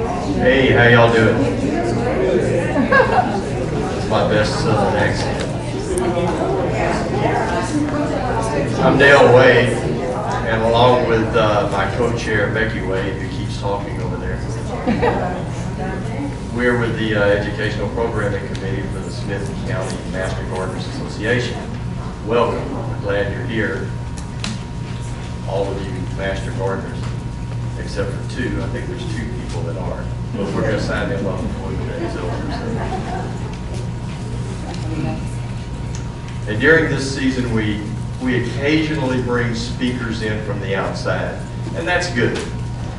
Hey, how y'all doing? It's my best Southern accent. I'm Dale Wade, and along with my co-chair Becky Wade, who keeps talking over there, we're with the Educational Programming Committee for the Smith County Master Gardeners Association. Welcome. We're glad you're here. All of you Master Gardeners, except for two. I think there's two people that aren't. But we're going to sign them up before the day's over. And during this season, we occasionally bring speakers in from the outside. And that's good.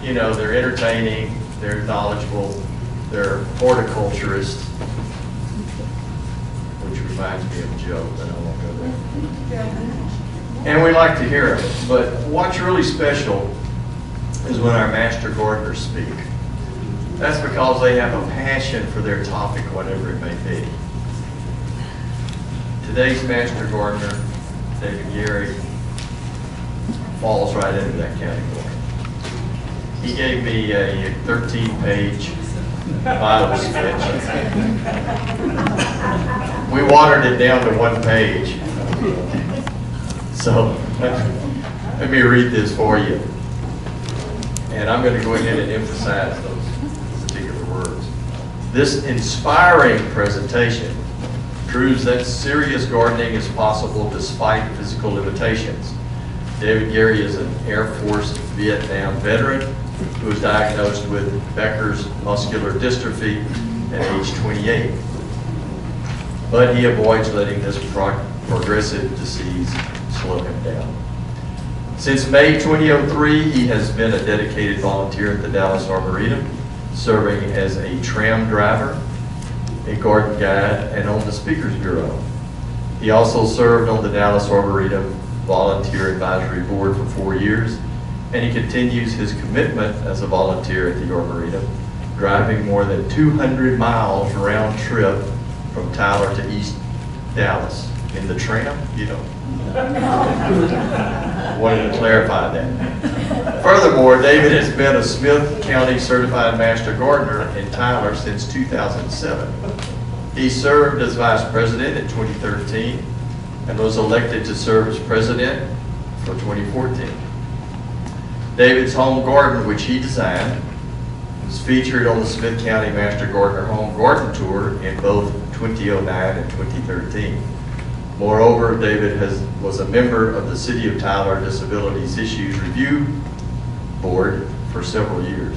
You know, they're entertaining, they're knowledgeable, they're horticulturists, which reminds me of Joe, but I won't go there. And we like to hear them. But what's really special is when our Master Gardeners speak. That's because they have a passion for their topic, whatever it may be. Today's Master Gardener, David Gary, falls right into that category. He gave me a 13-page Bible sketch. We watered it down to one page. So let me read this for you. And I'm going to go ahead and emphasize those particular words. This inspiring presentation proves that serious gardening is possible despite physical limitations. David Gary is an Air Force Vietnam veteran who was diagnosed with Becker's muscular dystrophy at age 28. But he avoids letting this progressive disease slow him down. Since May 2003, he has been a dedicated volunteer at the Dallas Arboretum, serving as a tram driver, a garden guide, and on the Speakers Bureau. He also served on the Dallas Arboretum Volunteer Advisory Board for 4 years, and he continues his commitment as a volunteer at the Arboretum, driving more than 200 miles round trip from Tyler to East Dallas. In the tram? You don't. Wanted to clarify that. Furthermore, David has been a Smith County Certified Master Gardener in Tyler since 2007. He served as Vice President in 2013 and was elected to serve as President for 2014. David's home garden, which he designed, was featured on the Smith County Master Gardener Home Garden Tour in both 2009 and 2013. Moreover, David was a member of the City of Tyler Disabilities Issues Review Board for several years.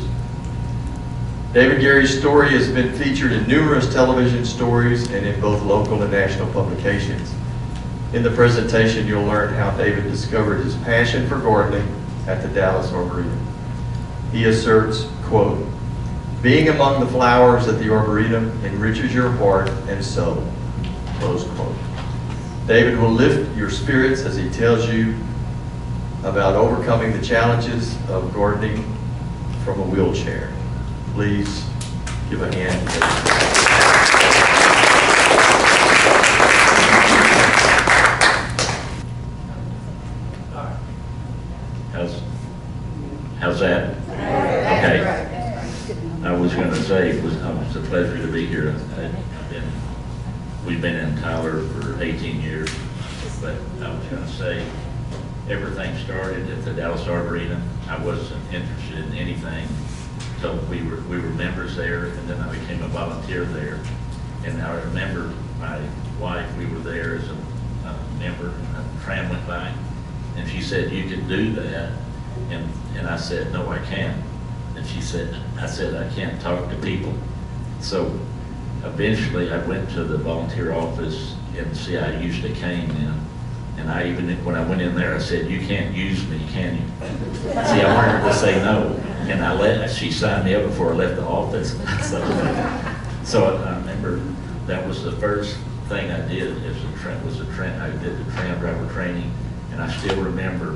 David Gary's story has been featured in numerous television stories and in both local and national publications. In the presentation, you'll learn how David discovered his passion for gardening at the Dallas Arboretum. He asserts, quote, "Being among the flowers at the Arboretum enriches your heart and soul," close quote. David will lift your spirits as he tells you about overcoming the challenges of gardening from a wheelchair. Please give a hand to David. How's that? Okay. I was going to say it was a pleasure to be here. We've been in Tyler for 18 years, but I was going to say everything started at the Dallas Arboretum. I wasn't interested in anything, so we were members there, and then I became a volunteer there. And I remember my wife, we were there as a member, and a tram went by, and she said, "You can do that." And I said, "No, I can't." And I said, "I can't talk to people." So eventually I went to the volunteer office, and see, I usually came in. And when I went in there, I said, "You can't use me, can you?" See, I wanted her to say no. And she signed me up before I left the office. So I remember that was the first thing I did I did the tram driver training. And I still remember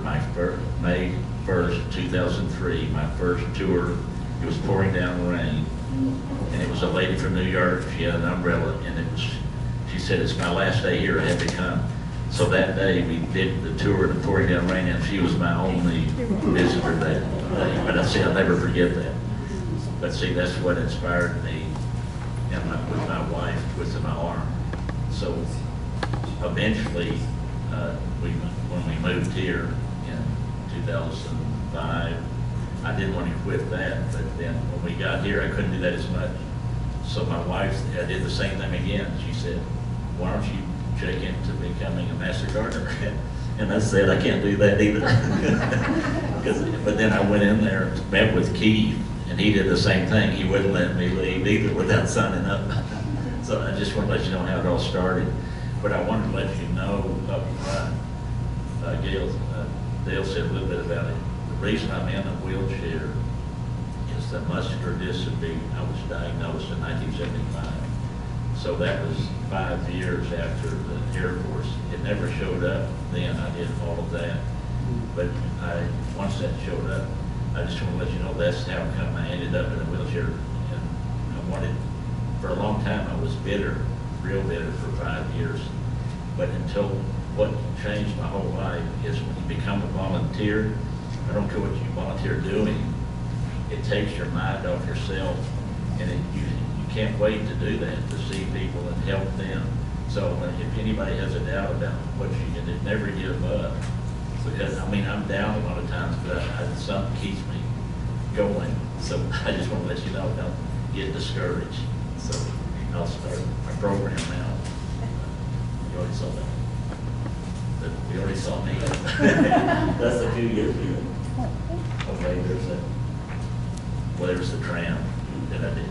May 1st, 2003, my first tour. It was pouring down rain, and it was a lady from New York. She had an umbrella, and she said, "It's my last day here, I have to come." So that day we did the tour in the pouring down rain, and she was my only visitor that day. But I say I'll never forget that. But see, that's what inspired me and with my wife, with my arm. So eventually, when we moved here in 2005, I didn't want to quit that, but then when we got here, I couldn't do that as much. So my wife, I did the same thing again. She said, why don't you check into becoming a master gardener? And I said, I can't do that either. But then I went in there, met with Keith, and he did the same thing. He wouldn't let me leave either without signing up. So I just want to let you know how it all started. But I wanted to let you know up front, Dale said a little bit about it. The reason I'm in a wheelchair is the muscular dystrophy. I was diagnosed in 1975. So that was 5 years after the Air Force. It never showed up then. I did all of that. But once that showed up, I just want to let you know that's how come I ended up in a wheelchair. And for a long time, I was bitter, real bitter for 5 years. But until what changed my whole life is when you become a volunteer, I don't care what you volunteer doing, it takes your mind off yourself, and you can't wait to do that, to see people and help them. So if anybody has a doubt about what you can do, never give up. Because, I mean, I'm down a lot of times, but something keeps me going. So I just want to let you know, don't get discouraged. So I'll start my program now. You already saw that. But we already saw me. That's a few years ago. Okay, there's the tram that I did.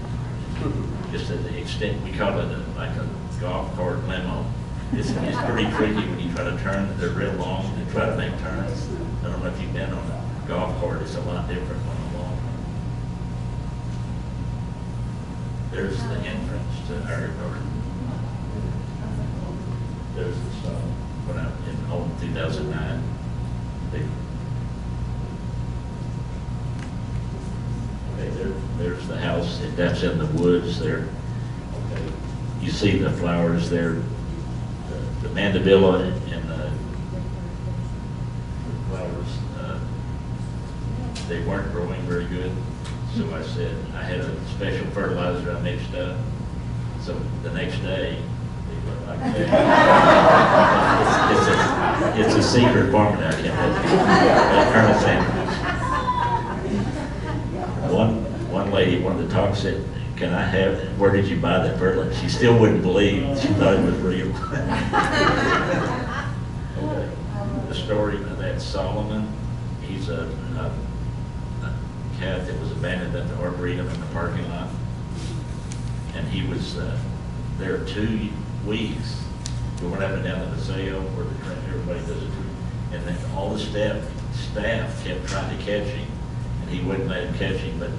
Just at the extent, we call it like a golf cart limo. It's pretty tricky when you try to turn. They're real long and try to make turns. I don't know if you've been on a golf cart. It's a lot different on a long one. There's the entrance to our garden. There's the stone. When I in 2009, there's the house. That's in the woods there. Okay. You see the flowers there. The mandevilla and the flowers, they weren't growing very good. So I said, I had a special fertilizer I mixed up. So the next day, they look like that. It's a secret formula, I can't let you. Colonel Sanders. One lady wanted to talk, said, can I have, where did you buy that fertilizer? She still wouldn't believe. She thought it was real. Okay. The story of that Solomon, he's a cat that was abandoned at the Arboretum in the parking lot. And he was there 2 weeks. We went up and down to the Paseo where everybody does it. And then all the staff kept trying to catch him. And he wouldn't let him catch him, but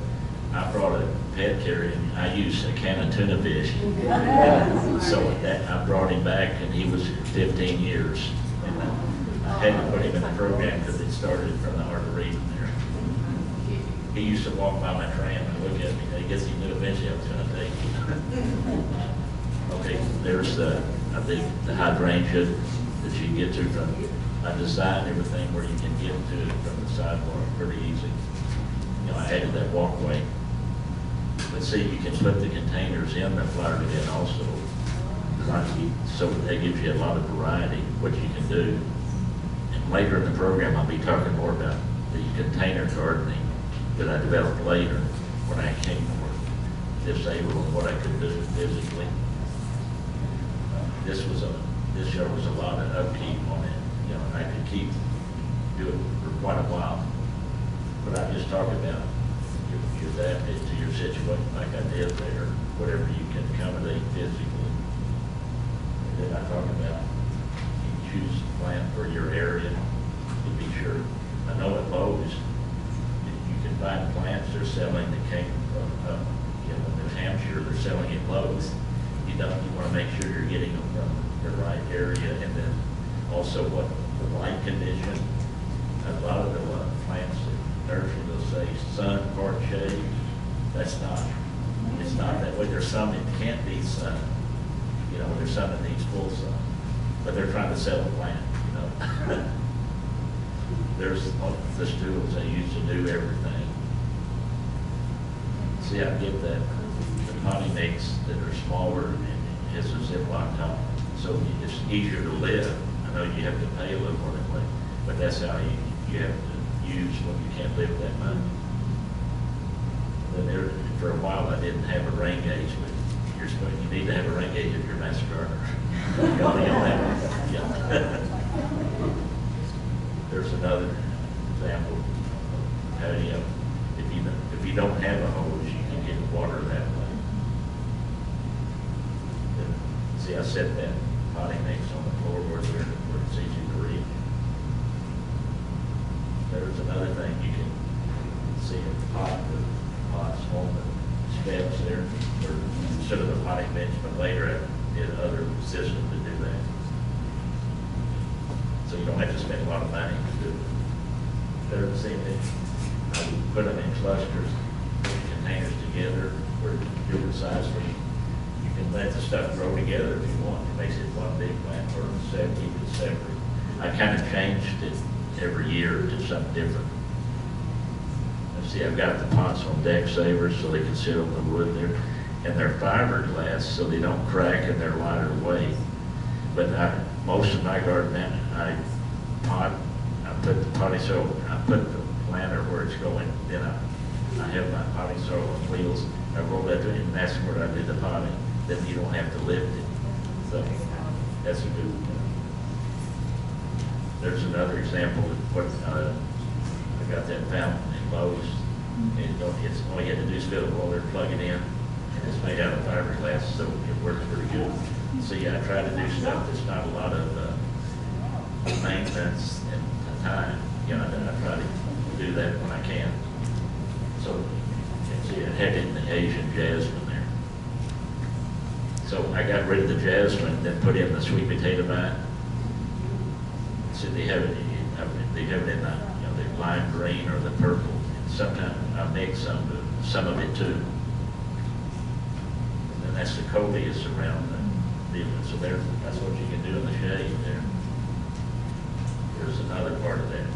I brought a pet carrier and I used a can of tuna fish. And so I brought him back and he was 15 years. And I had to put him in the program because it started from the Arboretum there. He used to walk by my tram and look at me. I guess he knew eventually I was going to take him. Okay, there's the hydrangea that you can get to from, I designed everything where you can get to it from the sidewalk pretty easy. You know, I added that walkway. But see, you can put the containers in the flower bed also. So that gives you a lot of variety, what you can do. And later in the program, I'll be talking more about the container gardening that I developed later when I became more disabled and what I could do physically. This year was a lot of upkeep on it. You know, and I could keep doing it for quite a while. But I just talked about you adapt it to your situation like I did there, whatever you can accommodate physically. And then I talk about you choose a plant for your area to be sure. I know at Lowe's, you can find plants they're selling that came from New Hampshire, they're selling at Lowe's. You want to make sure you're getting them from the right area, and then also what the light condition. A lot of the plants that nursery will say sun, part shade. It's not that way. There's some that can't be sun. You know, there's some that needs full sun, but they're trying to sell a plant. You know, there's the tools they use to do everything. See, I get that, the potty mix that are smaller and it's a Ziploc top, so it's easier to live. I know you have to pay a little more that way, but that's how you have to use when you can't live that much. Then there, for a while, I didn't have a rain gauge, but you need to have a rain gauge if you're a master gardener. You don't have one. Yeah. There's another example. How do you, if you don't have a hose, you can get water that way. See, I set that potty mix on the floor where it's easy to reach. There's another thing you can see a pots on the steps there, or instead of the potty bench, but later I did other systems to do that. So you don't have to spend a lot of money to do it. Better to see that I would put them in clusters, put the containers together, or different size where you can let the stuff grow together if you want. It makes it one big plant, or keep it separate. I kind of changed it every year to something different. And see, I've got the pots on deck savers so they can sit on the wood there, and they're fiberglass so they don't crack and they're lighter weight. But most of my garden, I put the potty soil, I put the planter where it's going, then I have my potty soil on wheels, I roll that in, and that's where I did the potty. Then you don't have to lift it. So that's a good one. There's another example of what I got that fountain in Lowe's, and all you had to do is fill the water, plug it in, and it's made out of fiberglass, so it works pretty good. So yeah, I try to do stuff that's not a lot of maintenance and time. You know, I try to do that when I can. So you can see I had it in the Asian jasmine there. So I got rid of the jasmine, then put in the sweet potato vine. So they have it in the, the lime green or the purple. And sometimes I mix some of it too. And then that's the coleus around the deal. So that's what you can do in the shade there. There's another part of that.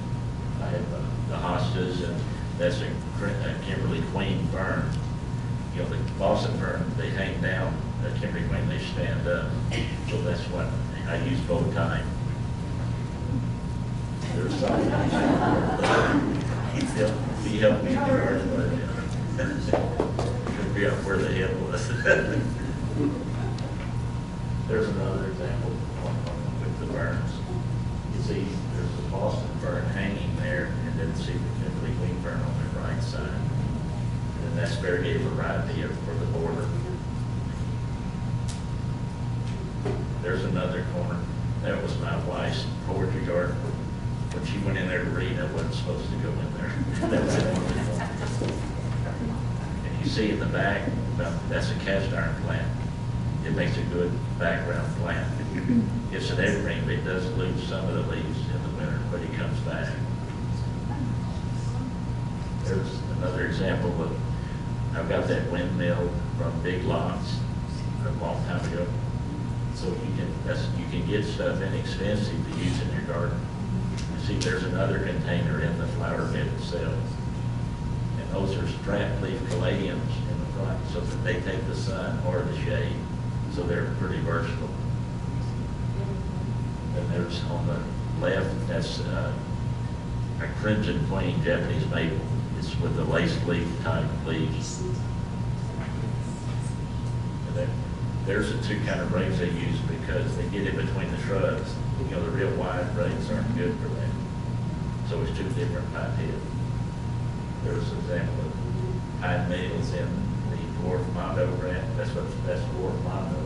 I have the hostas, and that's a Kimberly Queen fern. You know, the Boston fern, they hang down. The Kimberly Queen, they stand up. So that's what I use both times. There's something. He helped me in the garden, but should be up where the head was. There's another example with the ferns. You see, there's the Boston fern hanging there, and then see the Kimberly Queen fern on the right side. And that's variegated variety for the border. There's another corner. That was my wife's poetry garden. When she went in there to read, I wasn't supposed to go in there. And you see in the back, that's a cast iron plant. It makes a good background plant. It's an evergreen, but it does lose some of the leaves in the winter, but it comes back. There's another example of, I've got that windmill from Big Lots a long time ago. So you can get stuff inexpensive to use in your garden. You see, there's another container in the flower bed itself. And those are strap leaf caladiums in the front, so that they take the sun or the shade. So they're pretty versatile. And there's on the left, that's a Crimson Queen Japanese maple. It's with the lace leaf type leaves. And there's the two kind of rays they use because they get in between the shrubs. You know, the real wide rays aren't good for that. So it's two different pipe heads. There's an example of pine needles in the dwarf mondo rat. That's dwarf mondo.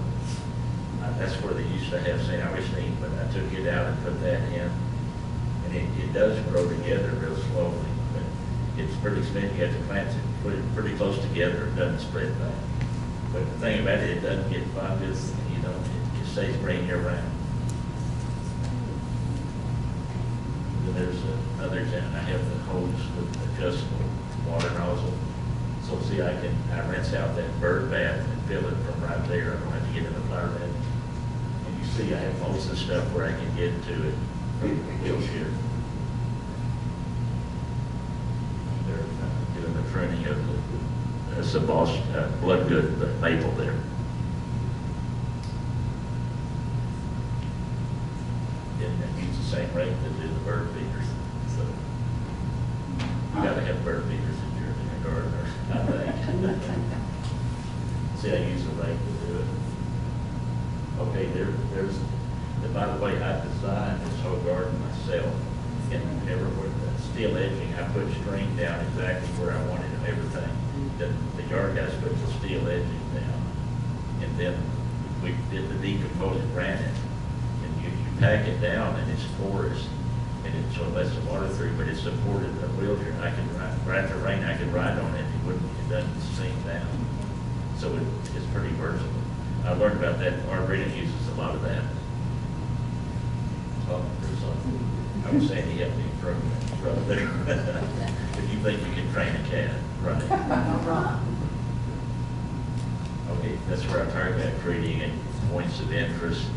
That's where they used to have St. Augustine, but I took it out and put that in. And it does grow together real slowly, but it's pretty expensive. You have to plant it, put it pretty close together. It doesn't spread back. But the thing about it doesn't get fungus, and it stays green year round. Then there's another example. I have the hose with adjustable water nozzle. So see, I rinse out that bird bath and fill it from right there. I don't have to get in the flower bed. And you see, I have most of the stuff where I can get to it from Wilshire. They're doing the pruning of the a Bloodgood maple there. And use the same rate that do the bird feeders. So you gotta have bird feeders if you're in a gardener, I think. See, I use the rate to do it. Okay, there's, and by the way, I designed this whole garden myself. And everywhere, the steel edging, I put string down exactly where I wanted everything. The yard guys put the steel edging down. And then we did the decomposing granite. And you pack it down and it's porous. And it so lets the water through, but it supported a wheelchair. I could ride, right after rain, I could ride on it. It doesn't sink down. So it's pretty versatile. I learned about that. Arboretum uses a lot of that. Oh, there's something. I was saying he had the improvement right there. If you think you can train a cat, right? Okay, that's where I talk about creating points of interest.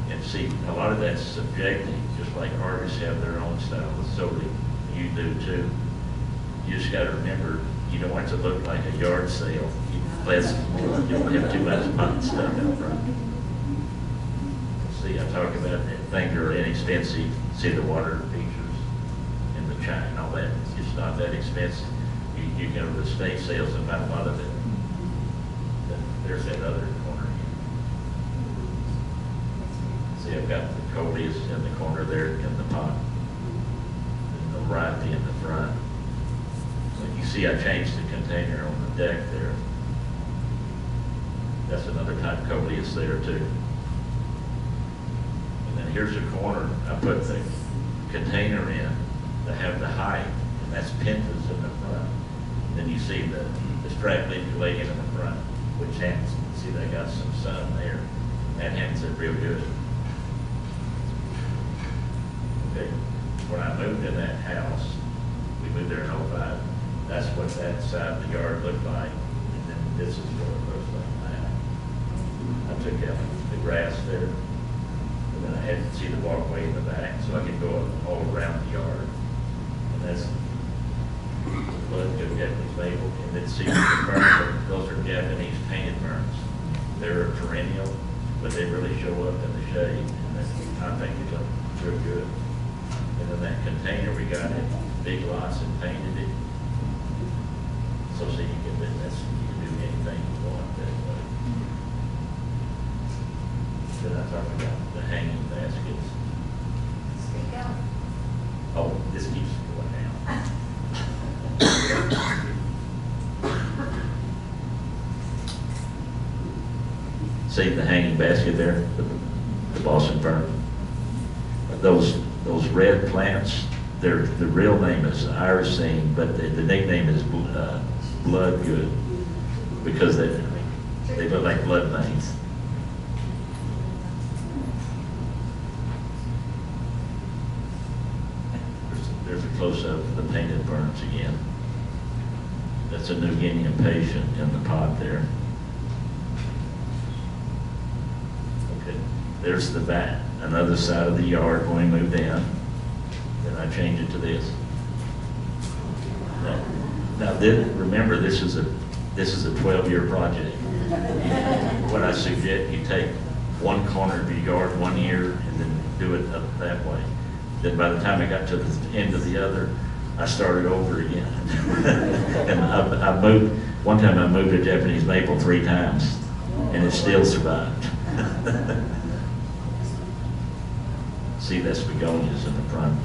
And see, a lot of that's subjective, just like artists have their own style, so do you do too. You just gotta remember, you don't want it to look like a yard sale. You don't have too much pot stuff out front. See, I talk about things that are inexpensive, see the water features and the china and all that. It's not that expensive. You go to the state sales and find a lot of it. There's that other corner. See, I've got the coleus in the corner there in the pot. And the variety in the front. So you see I changed the container on the deck there. That's another type of coleus there too. And then here's a corner I put the container in to have the height, and that's pentas in the front. And then you see the strap leaf laying in the front, which hangs, see they got some sun there. That hangs it real good. Okay. When I moved in that house, we moved there in '05, that's what that side of the yard looked like. And then this is what it looks like now. I took out the grass there, and then I had to see the walkway in the back, so I could go all around the yard. And that's Bloodgood Japanese maple. And then see the ferns, those are Japanese painted ferns. They're a perennial, but they really show up in the shade, and that's, I think it looks real good. And then that container, we got it, big lots and painted it. So see, you can do anything you want that way. Then I talk about the hanging baskets. Speak out. Oh, this keeps going down. See the hanging basket there, the Boston fern? Those red plants, the real name is irisine, but the nickname is Bloodgood because they look like blood veins. There's a close-up of the painted ferns again. That's a New Guinea patient in the pot there. Okay, there's the back, another side of the yard when we moved in. Then I changed it to this. Now remember, this is a 12-year project. What I suggest, you take one corner of your yard 1 year and then do it up that way. Then by the time I got to the end of the other, I started over again. And I moved, one time I moved a Japanese maple 3 times, and it still survived. See, that's begonias in the front.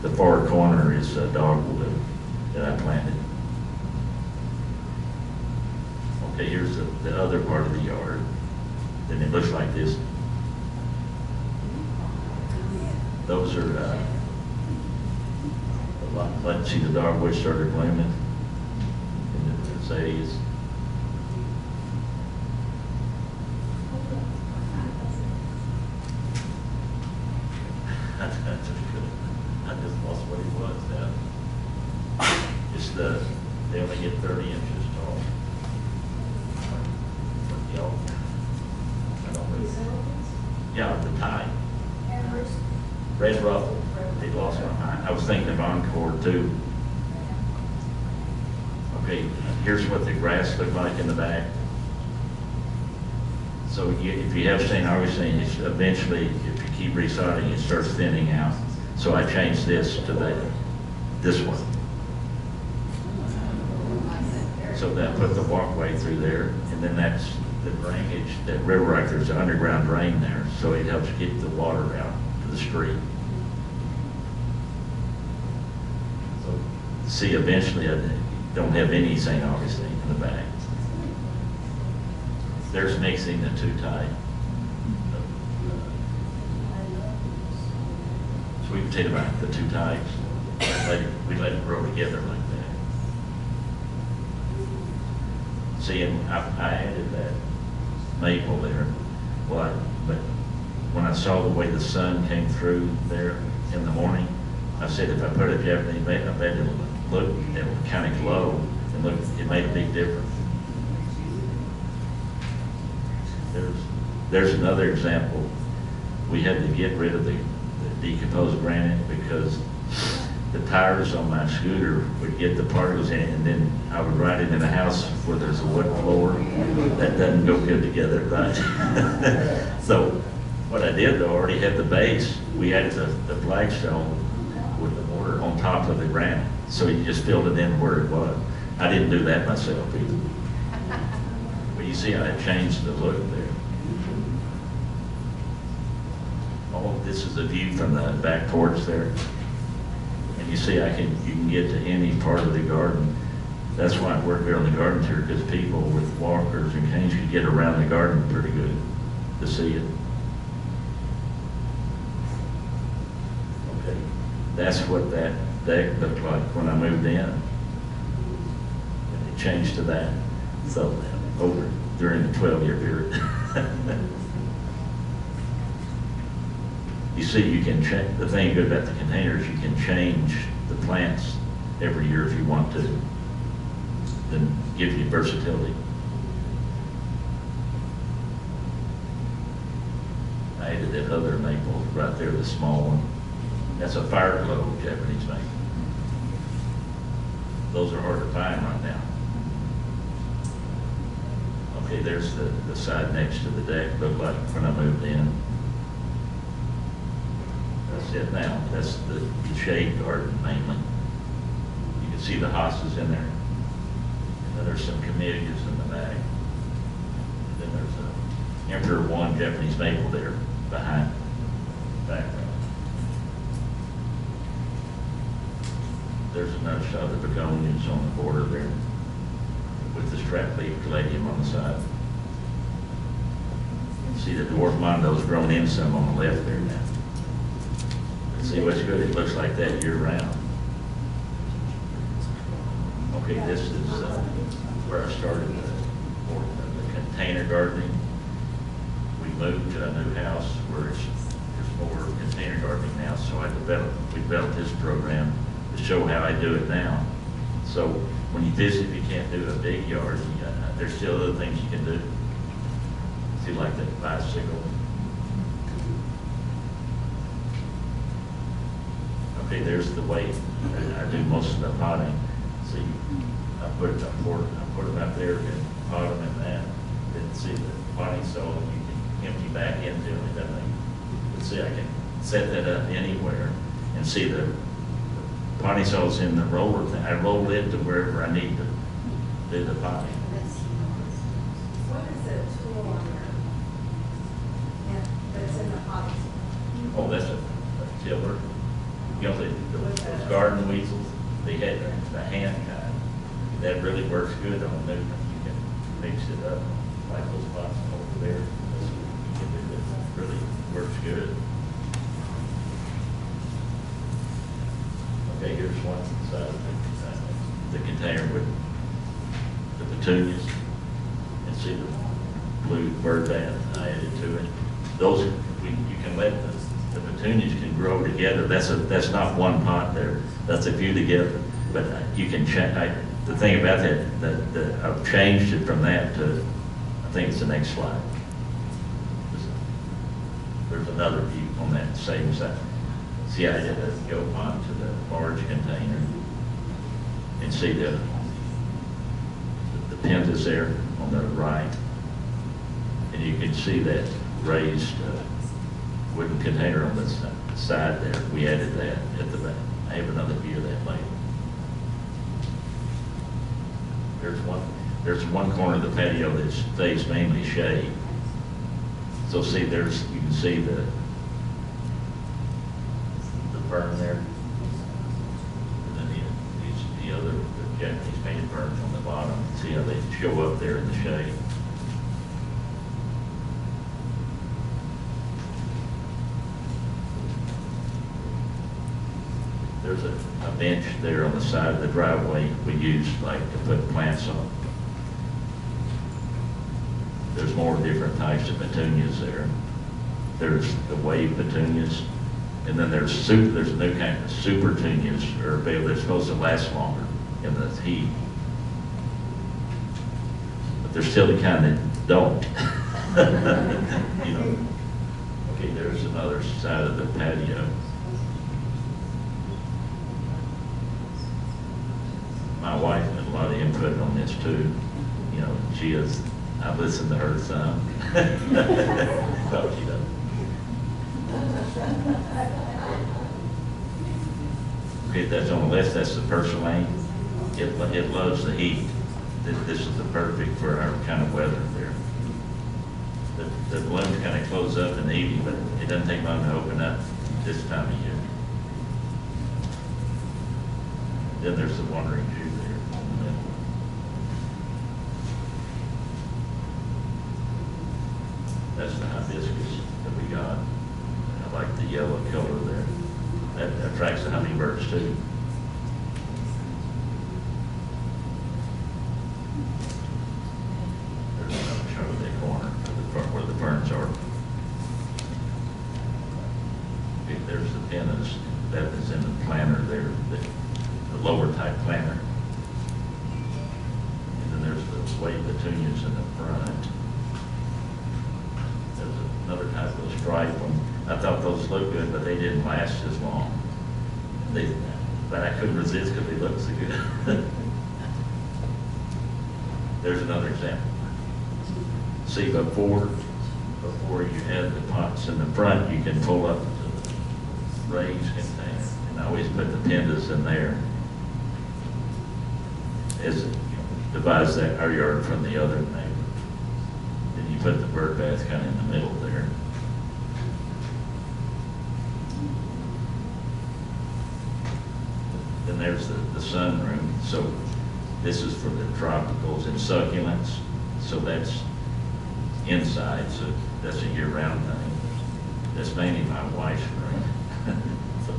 The far corner is dogwood that I planted. Okay, here's the other part of the yard. Then it looks like this. Those are, let's see, the dogwood started blooming. And the azaleas. I just lost what he was now. Just they only get 30 inches tall. I don't know. Yeah, the tie. Red ruffle. They lost my mind. I was thinking of Encore too. Okay, here's what the grass looked like in the back. So if you have St. Augustine, it's eventually, if you keep resodding, it starts thinning out. So I changed this to this one. So that put the walkway through there, and then that's the drainage, that river rock, there's an underground drain there, so it helps keep the water out to the street. So, see, eventually I don't have any St. Augustine in the back. There's mixing the two tight. So we can take about the two types, we let it grow together like that. See, and I added that maple there. Well, but when I saw the way the sun came through there in the morning, I said if I put a Japanese maple, I bet it'll kind of glow and look. It made a big difference. There's another example. We had to get rid of the decomposed granite because the tires on my scooter would get the particles in it, and then I would ride it in a house where there's a wood floor. That doesn't go good together, right? So what I did, though, I already had the base. We added the flagstone with the mortar on top of the granite. So you just filled it in where it was. I didn't do that myself either. But you see how it changed the look there. Oh, this is a view from the back porch there. And you see you can get to any part of the garden. That's why I work there on the garden tour, because people with walkers and canes could get around the garden pretty good to see it. Okay, that's what that deck looked like when I moved in. And it changed to that. So over during the 12-year period. You see, you can change, the thing good about the containers, you can change the plants every year if you want to. Then give you versatility. I added that other maple right there, the small one. That's a fire glow Japanese maple. Those are hard to find right now. Okay, there's the side next to the deck, looked like when I moved in. That's it now. That's the shade garden mainly. You can see the hostas in there. And then there's some camellias in the back. And then there's a Emperor One Japanese maple there behind the background. There's another shot of the begonias on the border there with the strap leaf caladium on the side. See the dwarf mondo's grown in some on the left there now. See what's good? It looks like that year round. Okay, this is where I started the container gardening. We moved to a new house where there's more container gardening now, so we developed this program to show how I do it now. So when you visit, you can't do a big yard. There's still other things you can do. See, like that bicycle. Okay, there's the way I do most of the potting. See, I put them out there and pot them in that. Then see the potting soil you can empty back into it. But see, I can set that up anywhere and see the potting soil's in the roller thing. I roll it to wherever I need to do the potting. What is the tool on your, that's in the potting? Oh, that's a tiller. You know, those garden weasels, they had the hand kind. That really works good on Newton. You can mix it up like those pots over there. You can do that. Really works good. Okay, here's one side of the container with the petunias. And see the blue bird bath I added to it. Those, you can let the petunias can grow together. That's not one pot there. That's a few together. But you can check. The thing about that I've changed it from that to, I think it's the next slide. There's another view on that same side. See, I did a go on to the large container and see the Pindus there on the right. And you can see that raised wooden container on the side there. We added that at the back. I have another view of that later. There's one corner of the patio that stays mainly shade. So see, you can see the fern there. And then the other, the Japanese painted ferns on the bottom. See how they show up there in the shade. There's a bench there on the side of the driveway we use like to put plants on. There's more different types of petunias there. There's the wave petunias, and then there's a new kind of super petunias, or they're supposed to last longer in the heat. But they're still the kind that don't. You know. Okay, there's another side of the patio. My wife had a lot of input on this too. You know, I've listened to her some. Well, she does. Okay, that's on the left, that's the purslane. It loves the heat. This is the perfect for our kind of weather there. The blooms kind of close up in the evening, but it doesn't take long to open up this time of year. Then there's the wandering Jew there in the middle. That's the hibiscus that we got. I like the yellow color there. That attracts the hummingbirds too. There's another Chardonnay corner where the ferns are. Okay, there's the pinnas that is in the planter there, the lower type planter. And then there's the wave petunias in the front. There's another type of stripe one. I thought those looked good, but they didn't last as long. But I couldn't resist because they looked so good. There's another example. See, before you add the pots in the front, you can pull up the raised container. And I always put the Pindus in there. As it divides our yard from the other neighbor. Then you put the bird bath kind of in the middle there. Then there's the sunroom. So this is for the tropicals and succulents. So that's inside, so that's a year-round thing. That's mainly my wife's room. So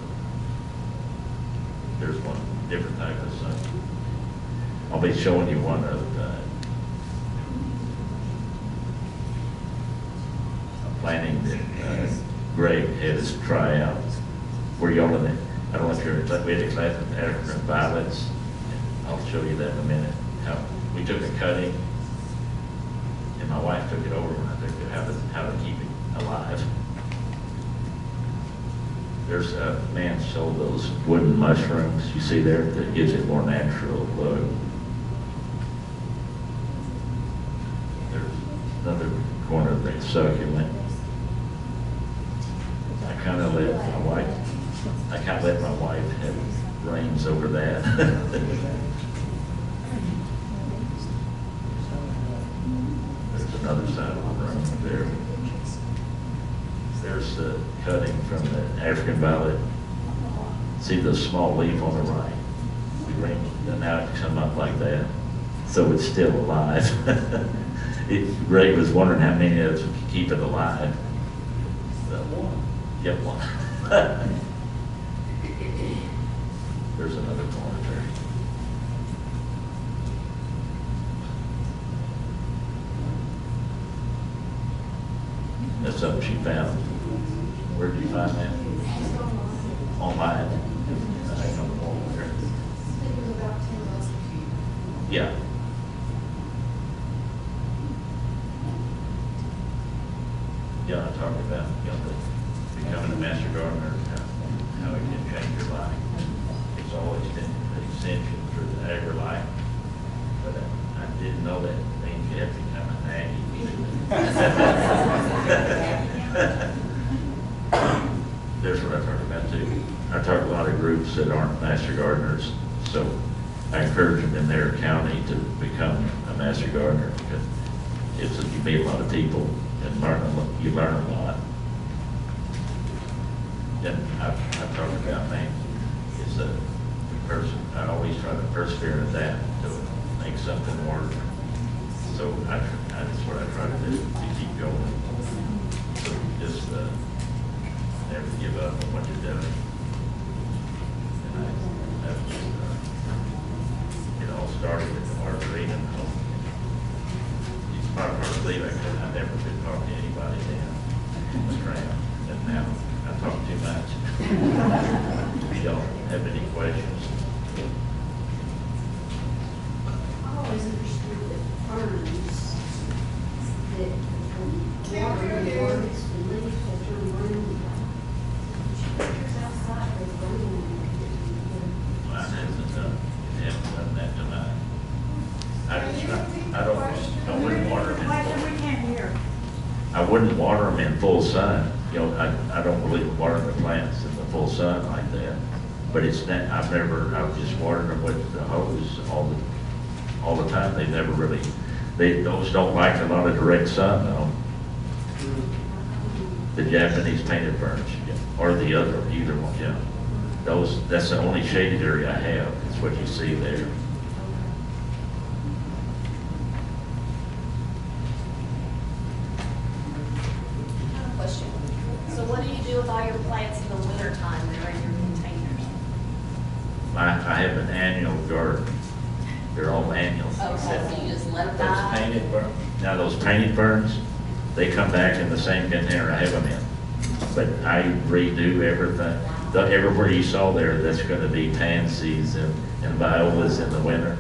there's one different type of sun. I'll be showing you one of a planting that Greg had us try out. We're yelling it. I don't know if we had a class with African violets. I'll show you that in a minute. How we took a cutting, and my wife took it over when I took it, how to keep it alive. There's a man sold those wooden mushrooms you see there that gives it more natural look. There's another corner of the succulent. I kind of let my wife have reins over that. There's another side of the room there. There's the cutting from the African violet. See the small leaf on the right? We ring it, and now it's come up like that. So it's still alive. Greg was wondering how many of us could keep it alive. One. Yep, one. There's another corner there. That's something she found. Where did you find that? Online. I don't know where. Yeah. Yeah, I talked about becoming a master gardener, how it can change your life. It's always been an extension for the agri-life, but I didn't know that means you have to become a nanny. There's what I talk about too. I talk to a lot of groups that aren't master gardeners, so I encourage them in their county to become a master gardener because you meet a lot of people and you learn a lot. And I've talked about me. It's a person, I always try to persevere in that to make something work. So that's what I try to do, to keep going. So just never give up on what you're doing. And that's just, it all started with the margarita. It's part of our belief, I never could talk to anybody then. It was around. And now I talk too much. If you don't have any questions. I always understood that ferns, that water and worms and leaves will turn green. Pictures outside, they're green. Mine hasn't done that tonight. I wouldn't water them in We full, can't hear. I wouldn't water them in full sun. You know, I don't really water the plants in the full sun like that. But it's not, I've just watered them with the hose all the time. They never really, those don't like a lot of direct sun though. The Japanese painted ferns, or the either one, yeah. That's the only shaded area I have, is what you see there. Question. So what do you do with all your plants in the wintertime that are in your containers? I have an annual garden. They're all annuals. Okay, so you just let them Those die? painted ferns, now those painted ferns, they come back in the same container I have them in. But I redo everything. Everywhere you saw there, that's gonna be pansies and violas in the winter.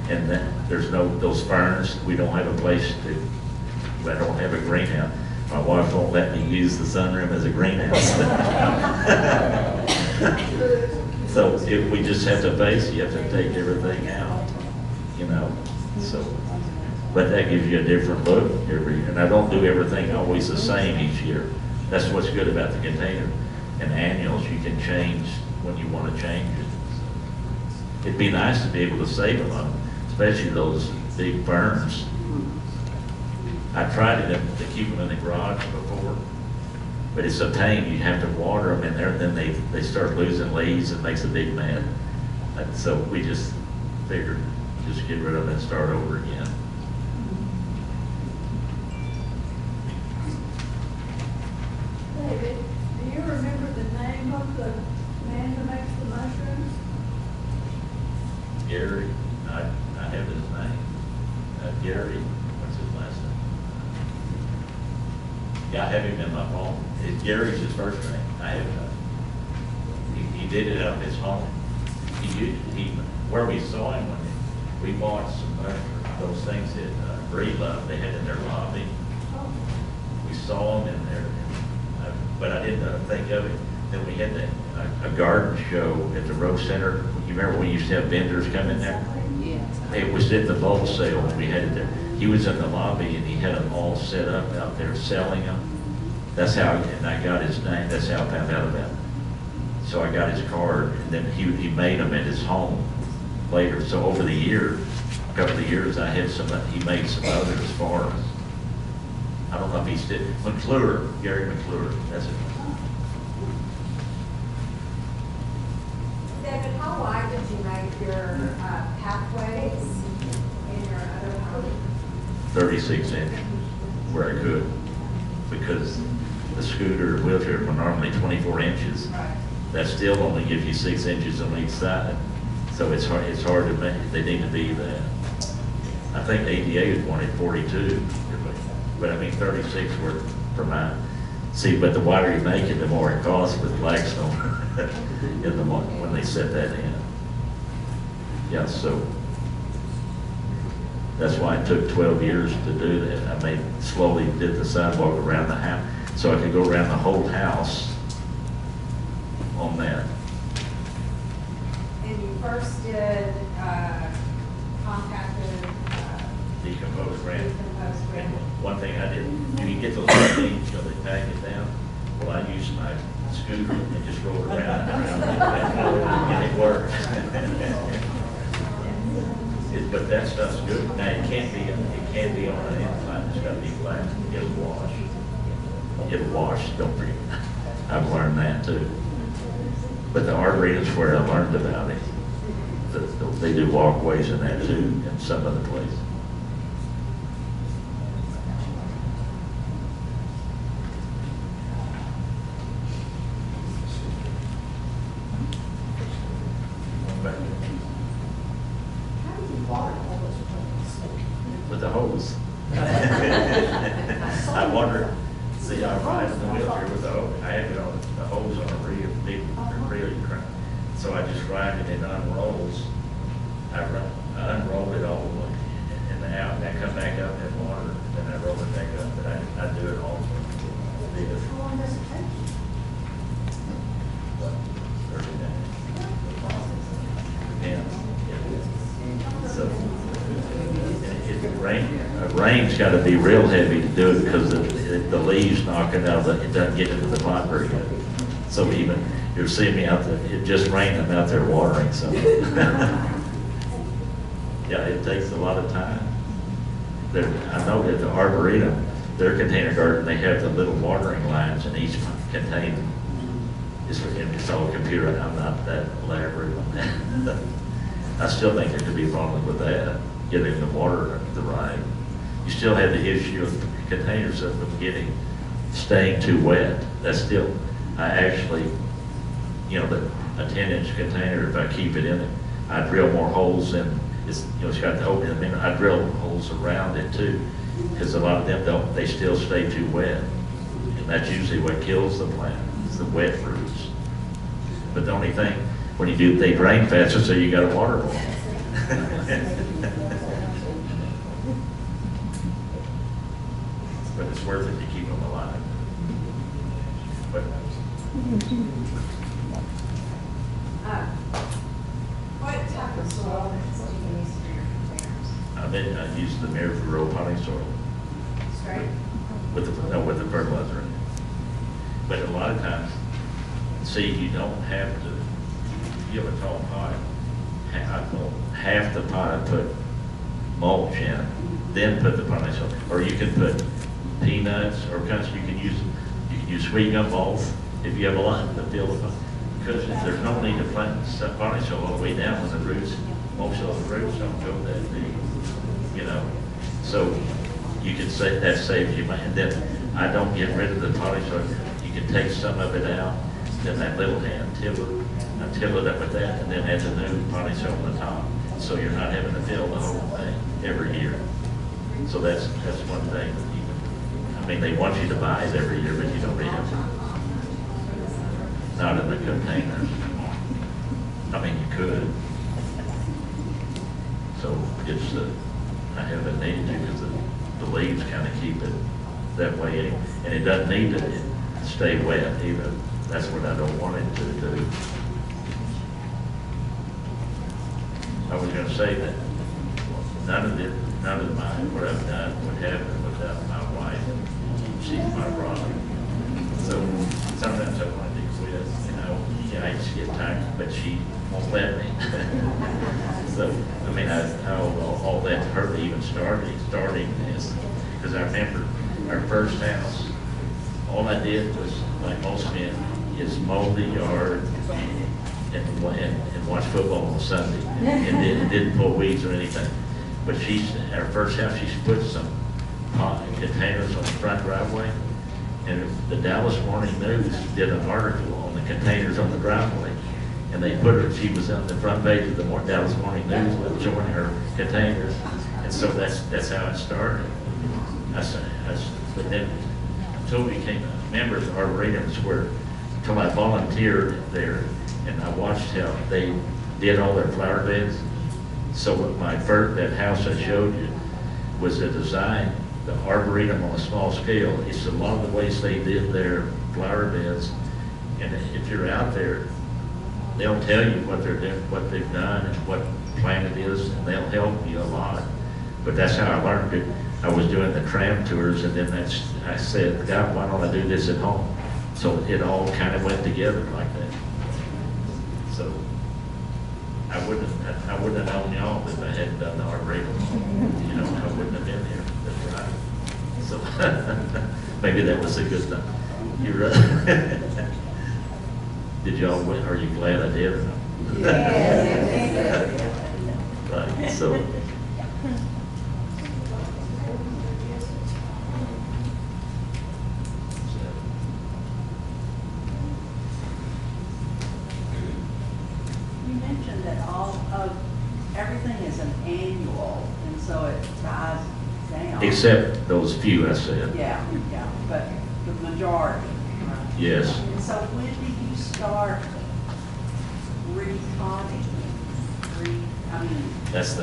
And then there's those ferns, we don't have a place I don't have a greenhouse. My wife won't let me use the sunroom as a greenhouse. So we just have to face, you have to take everything out, you know, so. But that gives you a different look and I don't do everything always the same each year. That's what's good about the container. And annuals, you can change when you want to change it. It'd be nice to be able to save them, especially those big ferns. I tried to keep them in the garage before, but it's a pain. You have to water them in there, and then they start losing leaves. It makes a big mess. And so we just figured, just get rid of it and start over again. David, do you remember the name of the man who makes the mushrooms? Gary, I have his name. Gary, what's his last name? Yeah, I have him in my phone. Gary's his first name. I have, he did it out of his home. Where we saw him when we bought some those things that Breedlove they had in their lobby. We saw him in there, but I didn't think of it. Then we had a garden show at the Rose Center. You remember we used to have vendors come in there? Yes. It was at the bowl sale when we had it there. He was in the lobby and he had them all set up out there selling them. That's how, and I got his name, that's how I found out about it. So I got his card and then he made them at his home later. So over the year, a couple of years, I had he made some others for us. I don't know if he still, McClure, Gary McClure, that's it. David, how wide did you make your pathways in your other home? 36 inches where I could, because the scooter wheelchair are normally 24 inches. Right. That still only gives you 6 inches on each side. So it's hard to make, they need to be that. I think ADA is wanted 42, but I mean 36 were for mine. See, but the wider you make it, the more it costs with Blackstone in the month when they set that in. Yeah, so that's why it took 12 years to do that. I slowly did the sidewalk around the house, so I could go around the whole house on that. And you first did, contacted, The decomposed granite. And one thing I did, you can get those machines, you know, they pack it down. Well, I used my scooter and just rolled around and around, and it worked. But that stuff's good. Now, it can't be on an incline, it's gotta be flat, it'll wash. It'll wash, don't forget. I've learned that too. But the Arboretum's where I learned about it. They do walkways in that too, in some other place. But How do you water all those plants? with the hose. I wondered, see, I ride in the wheelchair with the hose, I have it on, the hose on a reel, big, really crank. So I just ride it and it unrolls. I unroll it all the way and out, and I come back up and water, then I roll it back up, but I do it all. How long does it take? 30 days. Depends. So, rain's got to be real heavy to do it because the leaves knocking out, it doesn't get into the pond very good. So even, you'll see me out there, it just rained, I'm out there watering, so. Yeah, it takes a lot of time. I know that the Arboretum, their container garden, they have the little watering lines in each container. It's all computer, and I'm not that elaborate on that. I still think there could be a problem with that, getting the water the right. You still have the issue of containers of them staying too wet. That's still, I actually, you know, a 10-inch container, if I keep it in it, I drill more holes in, it's got the opening in the middle, I drill holes around it too, because a lot of them they still stay too wet. And that's usually what kills the plant, is the wet roots. But the only thing, when you do, they drain faster, so you gotta water more. But it's worth it to keep them alive. But What type of soil do you use for your containers? I use the Miracle-Gro potting soil Straight? with the fertilizer in it. But a lot of times, see, you don't have to, if you have a tall pot, half the pot put mulch in, then put the potting soil. Or you can put peanuts, or you can use sweet gum balls if you have a lot to fill the pot. Because there's no need to plant potting soil all the way down when the roots, most of the roots don't go that deep, you know. So you can say that saves you money. And then I don't get rid of the potting soil. You can take some of it out, then that little hand till it up with that, and then add the new potting soil on the top. So you're not having to fill the whole thing every year. So that's one thing that they want you to buy it every year, but you don't really have to. Not in the containers. You could. So it's, I haven't needed to because the leaves kind of keep it that way. And it doesn't need to stay wet either. That's what I don't want it to do. I was going to say that none of what I've done would happen without my wife. She's my rock. So sometimes I want to quit, I just get tired, but she won't let me. So, I owe all that to her even starting this, because I remember our first house, all I did was, like most men, is mow the yard and watch football on Sunday, and didn't pull weeds or anything. But our first house, she put some containers on the front driveway, and the Dallas Morning News did an article on the containers on the driveway, and they put her, she was on the front page of the Dallas Morning News with showing her containers, and so that's how it started. But then, until we became members of Arboretums, until I volunteered there, and I watched how they did all their flower beds. So that house I showed you was a design, the Arboretum on a small scale. It's a lot of the ways they did their flower beds. And if you're out there, they'll tell you what they're doing, what they've done, and what plant it is, and they'll help you a lot. But that's how I learned it. I was doing the tram tours, and then I said, God, why don't I do this at home? So it all kind of went together like that. So I wouldn't have known y'all if I hadn't done the Arboretum. You know, I wouldn't have been here. That's right. So maybe that was a good thing. You're right. Did y'all, are you glad I did or not? Right, so. You mentioned that all of, everything is an annual, and so it dies down. Except those few I said. Yeah, yeah, but the majority. Right? Yes. And so when do you start repotting? That's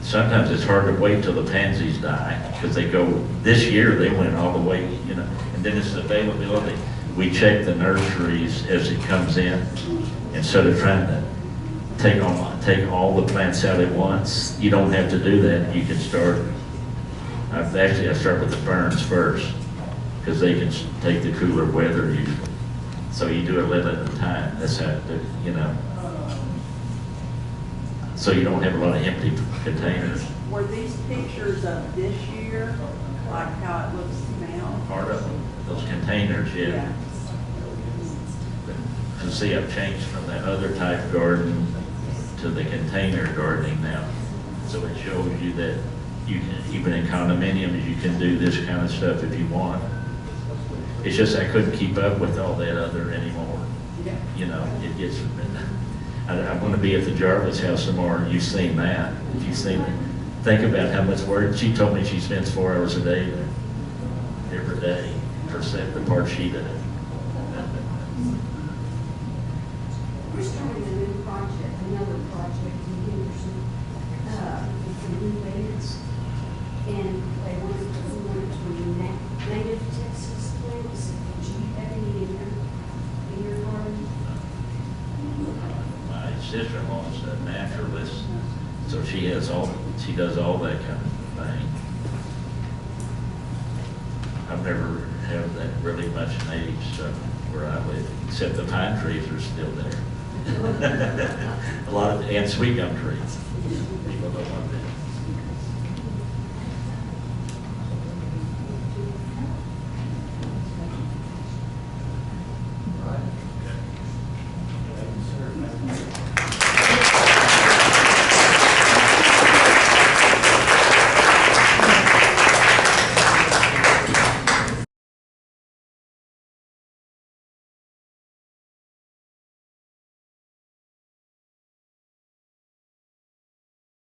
sometimes it's hard to wait till the pansies die, because they go, this year they went all the way, you know, and then it's availability. We check the nurseries as it comes in, instead of trying to take all the plants out at once. You don't have to do that. You can start, I start with the ferns first, because they can take the cooler weather usually. So you do a little at a time. That's how, you know. So you don't have a lot of empty containers. Were these pictures of this year, like how it looks now? Part of them, those containers, yeah. You see, I've changed from that other type garden to the container gardening now. So it shows you that you can, even in condominiums, you can do this kind of stuff if you want. It's just I couldn't keep up with all that other anymore. Yeah. You know, it gets, I'm going to be at the Jarvis house tomorrow. You've seen that. If you've seen it, think about how much work. She told me she spends 4 hours a day there, every day, for the part she does. We're starting a new project, another project in Henderson, with the new beds. And we want it to be native Texas plants. Do you have any in your garden? My sister-in-law is a naturalist, so she does all that kind of thing. I've never had that really much native stuff where I live, except the pine trees are still there. A lot of, and sweet gum trees. People don't